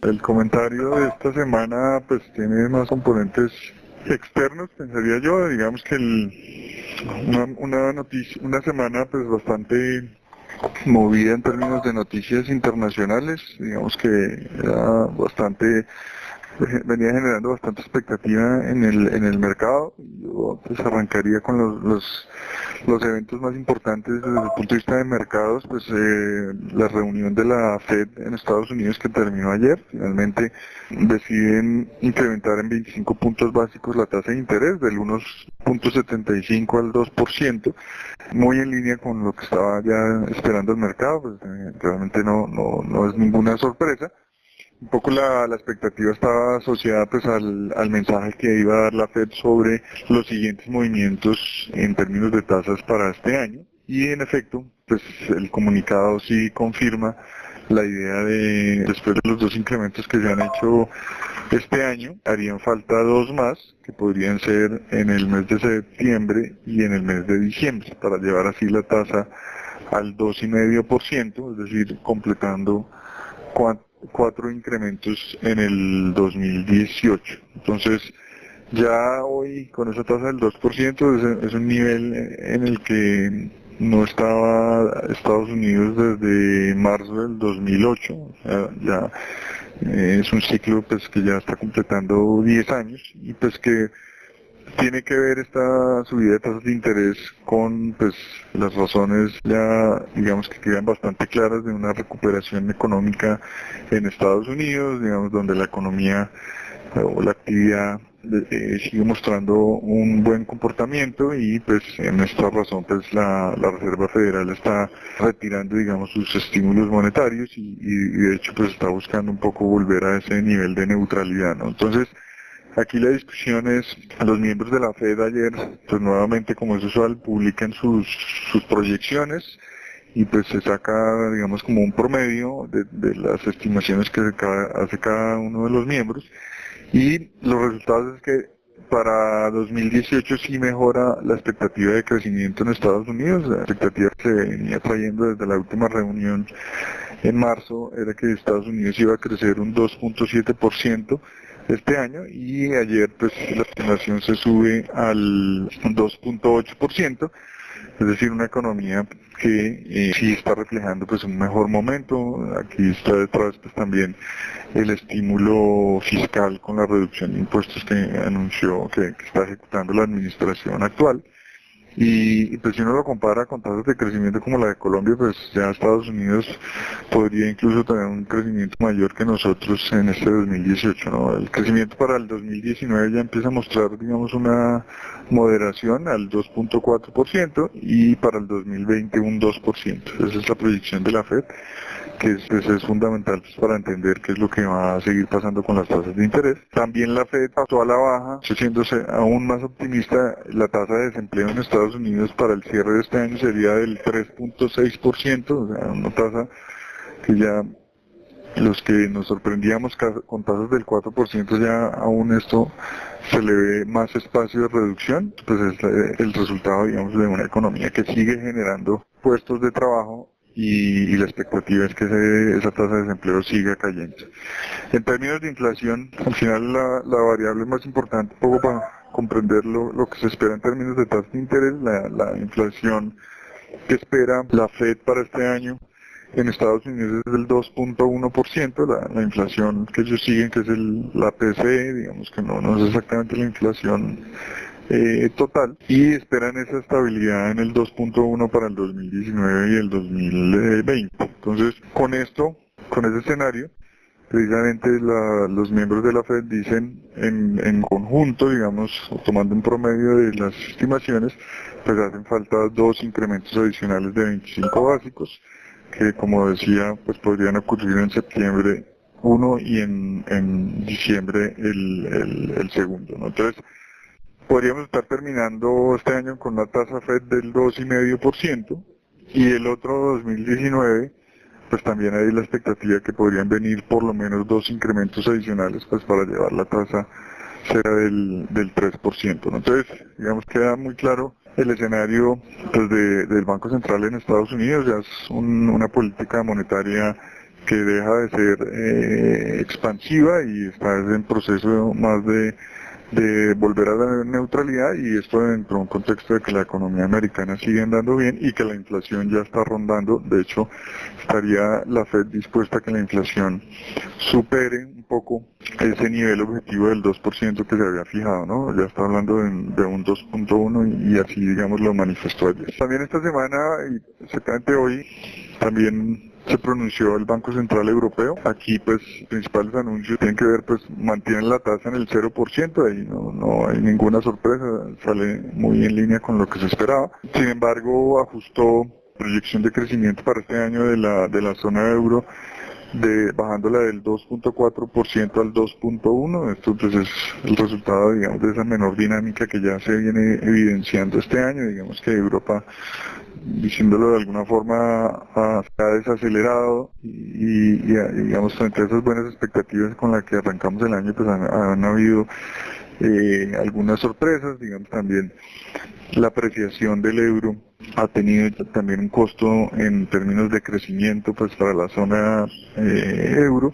El comentario de esta semana pues tiene más componentes externos, pensaría yo. Digamos que una noticia, una semana pues bastante movida en términos de noticias internacionales. Digamos que era bastante, venía generando bastante expectativa en el mercado. Yo pues arrancaría con los eventos más importantes desde el punto de vista de mercados, pues la reunión de la Fed en Estados Unidos que terminó ayer. Finalmente deciden incrementar en 25 puntos básicos la tasa de interés del 1.75 al 2%, muy en línea con lo que estaba ya esperando el mercado. Pues realmente no es ninguna sorpresa. Un poco la expectativa estaba asociada pues al mensaje que iba a dar la Fed sobre los siguientes movimientos en términos de tasas para este año. Y en efecto, pues el comunicado sí confirma la idea de, después de los dos incrementos que se han hecho este año, harían falta dos más, que podrían ser en el mes de septiembre y en el mes de diciembre, para llevar así la tasa al 2,5%, es decir, completando cuatro incrementos en el 2018. Entonces, ya hoy con esa tasa del 2% es un nivel en el que no estaba Estados Unidos desde marzo del 2008. O sea, ya es un ciclo pues que ya está completando 10 años y pues que tiene que ver esta subida de tasas de interés con pues las razones ya digamos que quedan bastante claras de una recuperación económica en Estados Unidos, digamos donde la economía o la actividad sigue mostrando un buen comportamiento y pues en esta razón pues la Reserva Federal está retirando digamos sus estímulos monetarios y de hecho pues está buscando un poco volver a ese nivel de neutralidad, ¿no? Entonces aquí la discusión es, los miembros de la Fed ayer, pues nuevamente como es usual, publican sus proyecciones y pues se saca, digamos, como un promedio de las estimaciones que hace cada uno de los miembros y los resultados es que para 2018 sí mejora la expectativa de crecimiento en Estados Unidos, la expectativa que se venía trayendo desde la última reunión en marzo era que Estados Unidos iba a crecer un 2,7% este año y ayer pues la estimación se sube al 2,8%, es decir, una economía que sí está reflejando pues un mejor momento. Aquí está detrás pues también el estímulo fiscal con la reducción de impuestos que anunció que está ejecutando la administración actual. Y pues si uno lo compara con tasas de crecimiento como la de Colombia, pues ya Estados Unidos podría incluso tener un crecimiento mayor que nosotros en este 2018, ¿no? El crecimiento para el 2019 ya empieza a mostrar, digamos, una moderación al 2,4% y para el 2020 un 2%. Esa es la proyección de la Fed, que es fundamental pues, para entender qué es lo que va a seguir pasando con las tasas de interés. También la Fed pasó a la baja, haciéndose aún más optimista. La tasa de desempleo en Estados Unidos para el cierre de este año sería del 3,6%, o sea, una tasa que ya los que nos sorprendíamos con tasas del 4%, ya aún esto se le ve más espacio de reducción, pues es el resultado, digamos, de una economía que sigue generando puestos de trabajo y la expectativa es que esa tasa de desempleo siga cayendo. En términos de inflación, al final la variable más importante, un poco para comprender lo que se espera en términos de tasa de interés, la inflación que espera la Fed para este año en Estados Unidos es del 2,1%, la inflación que ellos siguen, que es la PCE, digamos que no es exactamente la inflación total, y esperan esa estabilidad en el 2,1 para el 2019 y el 2020. Entonces, con ese escenario, precisamente los miembros de la Fed dicen en conjunto, digamos, tomando un promedio de las estimaciones, pues hacen falta dos incrementos adicionales de 25 básicos, que como decía, pues podrían ocurrir en septiembre uno y en diciembre el segundo, ¿no? Entonces, podríamos estar terminando este año con una tasa Fed del 2,5% y el otro 2019 pues también hay la expectativa que podrían venir por lo menos dos incrementos adicionales pues para llevar la tasa cerca del 3%, ¿no? Entonces, digamos, queda muy claro el escenario pues, del Banco Central en Estados Unidos. Ya es una política monetaria que deja de ser expansiva y está en proceso más de volver a la neutralidad, y esto dentro de un contexto de que la economía americana sigue andando bien y que la inflación ya está rondando. De hecho, estaría la Fed dispuesta a que la inflación supere un poco ese nivel objetivo del 2% que se había fijado, ¿no? Ya está hablando de un 2.1 y así, digamos, lo manifestó ayer. También esta semana, y exactamente hoy, también se pronunció el Banco Central Europeo. Aquí, pues, principales anuncios tienen que ver, pues, mantienen la tasa en el 0%, ahí no hay ninguna sorpresa, sale muy en línea con lo que se esperaba. Sin embargo, ajustó proyección de crecimiento para este año de la zona euro, bajándola del 2.4% al 2.1%. Esto pues es el resultado, digamos, de esa menor dinámica que ya se viene evidenciando este año. Digamos que Europa, diciéndolo de alguna forma, se ha desacelerado digamos, entre esas buenas expectativas con las que arrancamos el año, pues han habido algunas sorpresas. Digamos, también la apreciación del euro ha tenido también un costo en términos de crecimiento, pues, para la zona euro,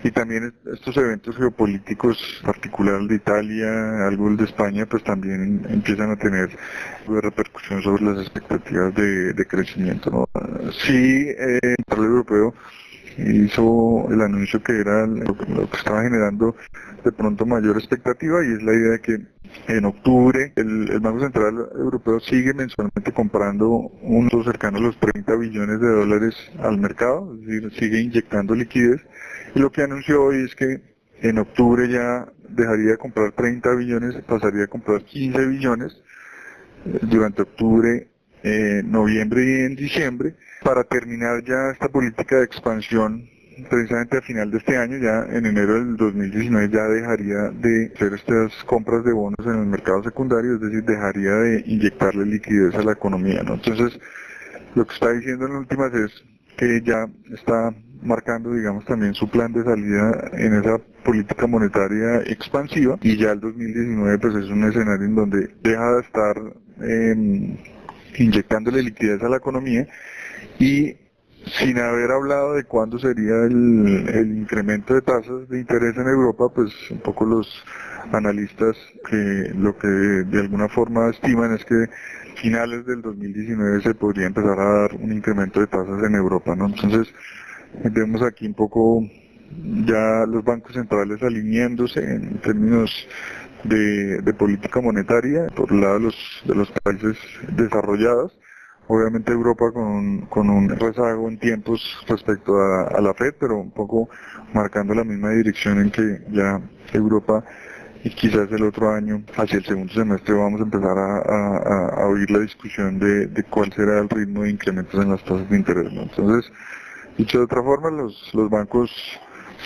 y también estos eventos geopolíticos, particular de Italia, algo el de España, pues también empiezan a tener repercusión sobre las expectativas de crecimiento, ¿no? Sí, el Central Europeo hizo el anuncio que era lo que estaba generando de pronto mayor expectativa, y es la idea de que en octubre el Banco Central Europeo sigue mensualmente comprando unos cercanos a los 30 billones de dólares al mercado, es decir, sigue inyectando liquidez, y lo que anunció hoy es que en octubre ya dejaría de comprar 30 billones, pasaría a comprar 15 billones durante octubre, noviembre y en diciembre, para terminar ya esta política de expansión precisamente a final de este año. Ya en enero del 2019 ya dejaría de hacer estas compras de bonos en el mercado secundario, es decir, dejaría de inyectarle liquidez a la economía, ¿no? Entonces, lo que está diciendo en últimas es que ya está marcando, digamos, también su plan de salida en esa política monetaria expansiva, y ya el 2019 pues es un escenario en donde deja de estar inyectándole liquidez a la economía, y sin haber hablado de cuándo sería el incremento de tasas de interés en Europa, pues un poco los analistas que lo que de alguna forma estiman es que finales del 2019 se podría empezar a dar un incremento de tasas en Europa, ¿no? Entonces, vemos aquí un poco ya los bancos centrales alineándose en términos de política monetaria por el lado de los países desarrollados. Obviamente Europa con un rezago en tiempos respecto a la Fed, pero un poco marcando la misma dirección en que ya Europa, y quizás el otro año, hacia el segundo semestre, vamos a empezar a oír la discusión de cuál será el ritmo de incrementos en las tasas de interés, ¿no? Entonces, dicho de otra forma, los bancos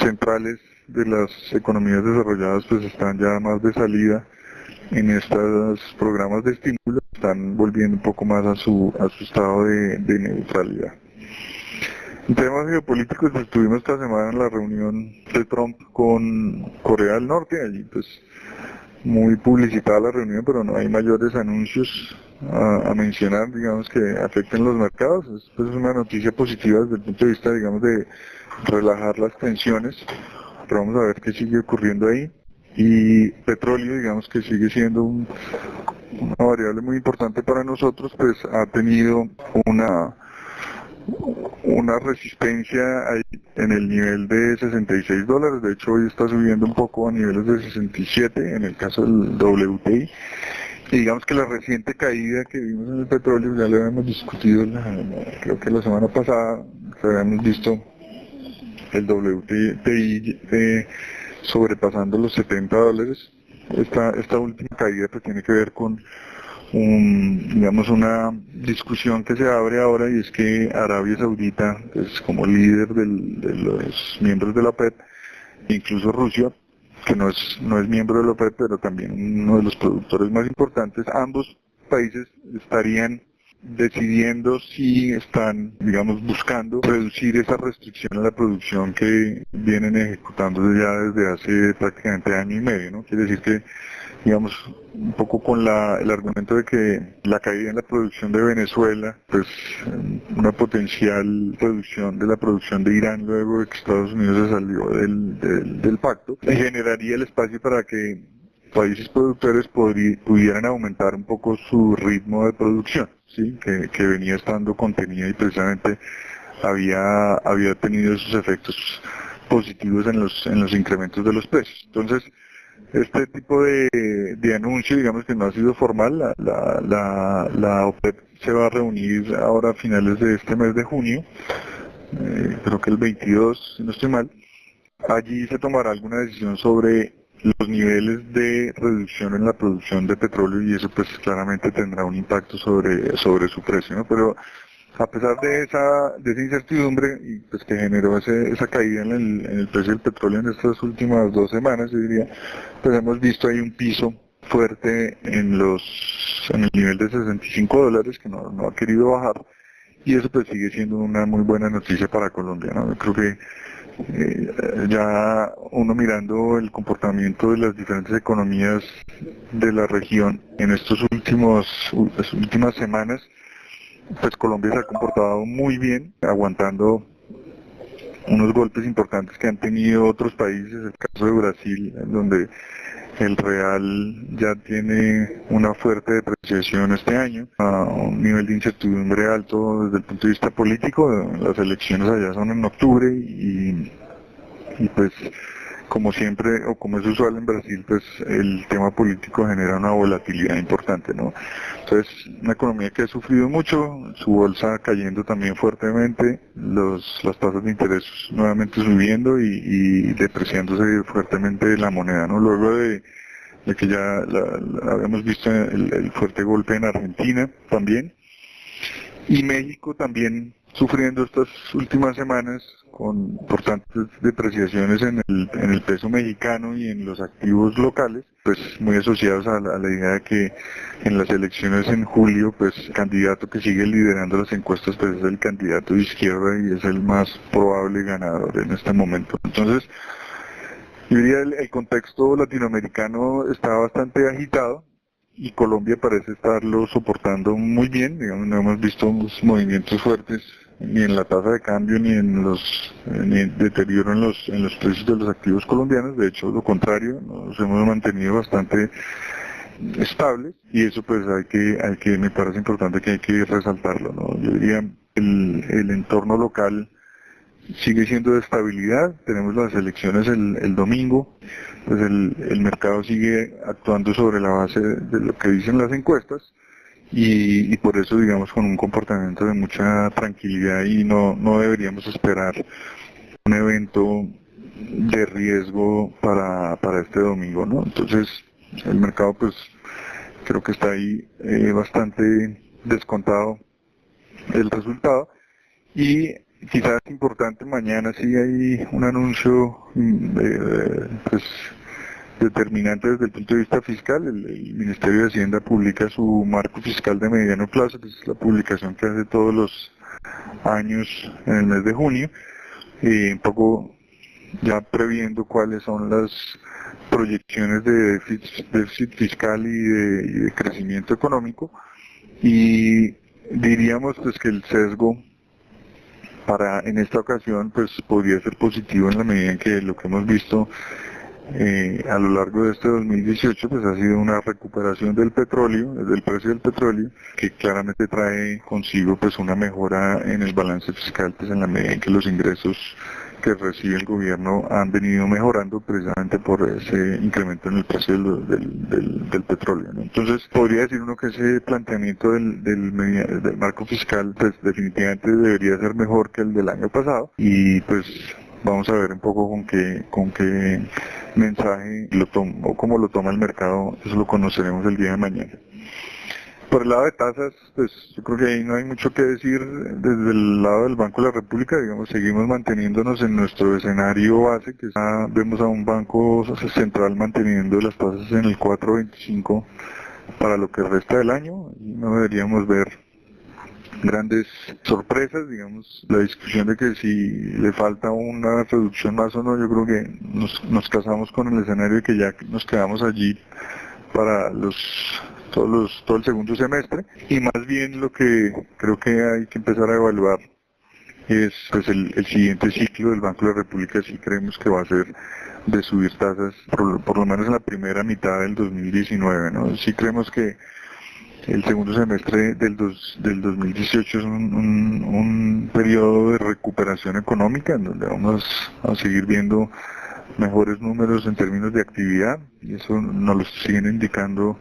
centrales de las economías desarrolladas pues están ya más de salida en estos programas de estímulo, están volviendo un poco más a su estado de neutralidad. En temas geopolíticos, pues, estuvimos esta semana en la reunión de Trump con Corea del Norte. Allí pues muy publicitada la reunión, pero no hay mayores anuncios a mencionar, digamos, que afecten los mercados. Es pues una noticia positiva desde el punto de vista, digamos, de relajar las tensiones, pero vamos a ver qué sigue ocurriendo ahí. Y petróleo, digamos, que sigue siendo una variable muy importante para nosotros, pues ha tenido una resistencia ahí en el nivel de $66. De hecho, hoy está subiendo un poco a niveles de 67 en el caso del WTI. Y digamos que la reciente caída que vimos en el petróleo, ya lo habíamos discutido creo que la semana pasada, que habíamos visto el WTI sobrepasando los $70. Esta última caída pues tiene que ver con digamos, una discusión que se abre ahora, y es que Arabia Saudita, pues, como líder de los miembros de la OPEP, incluso Rusia, que no es miembro de la OPEP, pero también uno de los productores más importantes, ambos países estarían decidiendo si están, digamos, buscando reducir esa restricción a la producción que vienen ejecutando ya desde hace prácticamente año y medio, ¿no? Quiere decir que digamos, un poco con el argumento de que la caída en la producción de Venezuela, pues una potencial reducción de la producción de Irán luego de que Estados Unidos se salió del pacto, generaría el espacio para que países productores pudieran aumentar un poco su ritmo de producción, ¿sí? Que venía estando contenida y precisamente había tenido esos efectos positivos en los incrementos de los precios. Entonces, este tipo de anuncio, digamos que no ha sido formal, la OPEP se va a reunir ahora a finales de este mes de junio, creo que el 22, si no estoy mal. Allí se tomará alguna decisión sobre los niveles de reducción en la producción de petróleo y eso pues claramente tendrá un impacto sobre su precio, ¿no? Pero a pesar de esa incertidumbre y pues que generó esa caída en el precio del petróleo en estas últimas 2 semanas, yo diría, pues hemos visto ahí un piso fuerte en el nivel de $65 que no ha querido bajar y eso pues sigue siendo una muy buena noticia para Colombia, ¿no? Yo creo que ya uno mirando el comportamiento de las diferentes economías de la región en las últimas semanas, pues Colombia se ha comportado muy bien, aguantando unos golpes importantes que han tenido otros países, el caso de Brasil, en donde el real ya tiene una fuerte depreciación este año, a un nivel de incertidumbre alto desde el punto de vista político. Las elecciones allá son en octubre y pues como siempre, o como es usual en Brasil, pues el tema político genera una volatilidad importante, ¿no? Entonces, una economía que ha sufrido mucho, su bolsa cayendo también fuertemente, las tasas de interés nuevamente subiendo y depreciándose fuertemente la moneda, ¿no? Luego de que ya habíamos visto el fuerte golpe en Argentina también, y México también sufriendo estas últimas semanas con importantes depreciaciones en el peso mexicano y en los activos locales, pues muy asociados a la idea de que en las elecciones en julio, pues el candidato que sigue liderando las encuestas, pues es el candidato de izquierda y es el más probable ganador en este momento. Entonces, yo diría el contexto latinoamericano está bastante agitado y Colombia parece estarlo soportando muy bien. Digamos, no hemos visto movimientos fuertes ni en la tasa de cambio ni en deterioro en los precios de los activos colombianos. De hecho, lo contrario, nos hemos mantenido bastante estables y eso pues me parece importante que hay que resaltarlo, ¿no? Yo diría el entorno local sigue siendo de estabilidad, tenemos las elecciones el domingo, pues el mercado sigue actuando sobre la base de lo que dicen las encuestas y por eso digamos con un comportamiento de mucha tranquilidad y no deberíamos esperar un evento de riesgo para este domingo, ¿no? Entonces el mercado pues creo que está ahí bastante descontado el resultado y quizás importante, mañana sí hay un anuncio pues, determinante desde el punto de vista fiscal. El Ministerio de Hacienda publica su marco fiscal de mediano plazo, que es la publicación que hace todos los años en el mes de junio, y un poco ya previendo cuáles son las proyecciones de déficit fiscal y de crecimiento económico. Y diríamos pues que el sesgo en esta ocasión pues podría ser positivo en la medida en que lo que hemos visto a lo largo de este 2018 pues ha sido una recuperación del petróleo, del precio del petróleo, que claramente trae consigo pues una mejora en el balance fiscal pues en la medida en que los ingresos que recibe el gobierno han venido mejorando precisamente por ese incremento en el precio del petróleo, ¿no? Entonces podría decir uno que ese planteamiento del marco fiscal pues definitivamente debería ser mejor que el del año pasado y pues vamos a ver un poco con qué mensaje o cómo lo toma el mercado, eso lo conoceremos el día de mañana. Por el lado de tasas, pues yo creo que ahí no hay mucho que decir desde el lado del Banco de la República, digamos, seguimos manteniéndonos en nuestro escenario base, que vemos a un banco central manteniendo las tasas en el 4.25 para lo que resta del año, y no deberíamos ver grandes sorpresas, digamos, la discusión de que si le falta una reducción más o no, yo creo que nos casamos con el escenario de que ya nos quedamos allí para todo el segundo semestre, y más bien lo que creo que hay que empezar a evaluar es pues el siguiente ciclo del Banco de la República. Sí creemos que va a ser de subir tasas por lo menos en la primera mitad del 2019, ¿no? Sí creemos que el segundo semestre del 2018 es un periodo de recuperación económica en donde vamos a seguir viendo mejores números en términos de actividad, y eso nos lo siguen indicando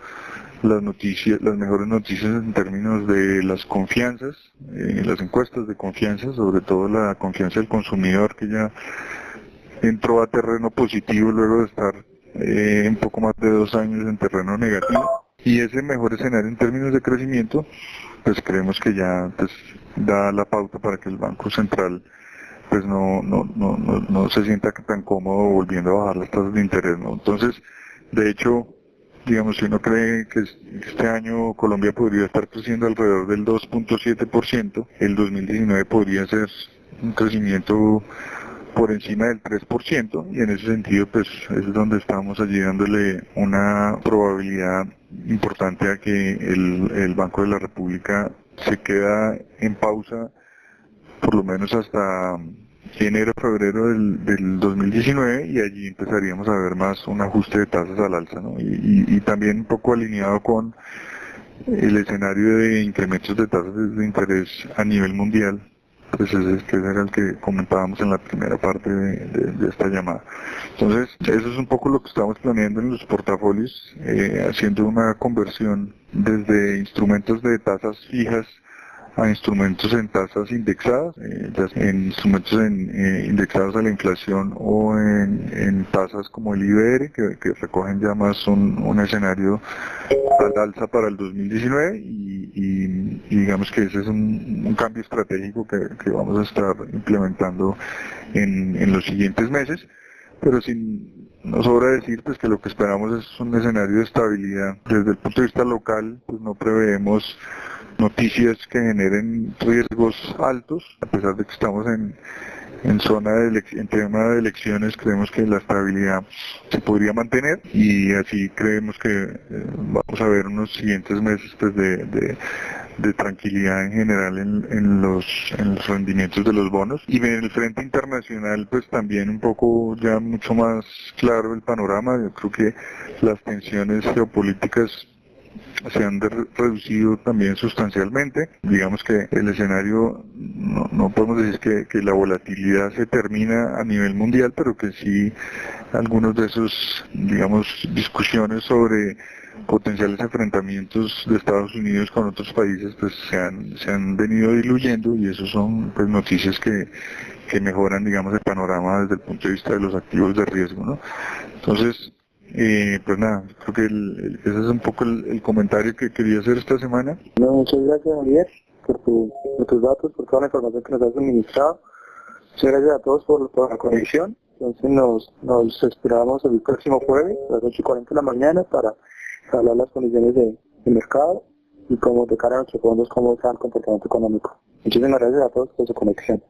las noticias, las mejores noticias en términos de las confianzas, las encuestas de confianza, sobre todo la confianza del consumidor, que ya entró a terreno positivo luego de estar un poco más de 2 años en terreno negativo. Y ese mejor escenario en términos de crecimiento, pues creemos que ya pues, da la pauta para que el Banco Central pues no se sienta tan cómodo volviendo a bajar las tasas de interés, ¿no? Entonces, de hecho, digamos, si uno cree que este año Colombia podría estar creciendo alrededor del 2.7%, el 2019 podría ser un crecimiento por encima del 3%, y en ese sentido pues es donde estamos allí dándole una probabilidad importante a que el Banco de la República se queda en pausa por lo menos hasta enero, febrero del 2019, y allí empezaríamos a ver más un ajuste de tasas al alza, ¿no? Y también un poco alineado con el escenario de incrementos de tasas de interés a nivel mundial, pues ese era el que comentábamos en la primera parte de esta llamada. Entonces, eso es un poco lo que estamos planeando en los portafolios, haciendo una conversión desde instrumentos de tasas fijas a instrumentos en tasas indexadas, ya sea en instrumentos indexados a la inflación o en tasas como el IBR, que recogen ya más un escenario al alza para el 2019, y digamos que ese es un cambio estratégico que vamos a estar implementando en los siguientes meses, pero sin nos sobra decir pues que lo que esperamos es un escenario de estabilidad. Desde el punto de vista local, pues no preveemos noticias que generen riesgos altos, a pesar de que estamos en zona en tema de elecciones. Creemos que la estabilidad se podría mantener, y así creemos que vamos a ver unos siguientes meses pues de tranquilidad en general en los rendimientos de los bonos. Y en el frente internacional pues también un poco ya mucho más claro el panorama. Yo creo que las tensiones geopolíticas se han reducido también sustancialmente. Digamos que el escenario, no podemos decir que la volatilidad se termina a nivel mundial, pero que sí algunos de esos, digamos, discusiones sobre potenciales enfrentamientos de Estados Unidos con otros países pues se han venido diluyendo, y eso son pues noticias que mejoran, digamos, el panorama desde el punto de vista de los activos de riesgo, ¿no? Entonces, pues nada, creo que ese es un poco el comentario que quería hacer esta semana. No, muchas gracias, Javier, por tus datos, por toda la información que nos has suministrado. Muchas gracias a todos por la conexión. Entonces nos esperamos el próximo jueves a las 8:40 de la mañana para hablar las condiciones de mercado y cómo de cara a nuestros fondos, cómo está el comportamiento económico. Muchísimas gracias a todos por su conexión.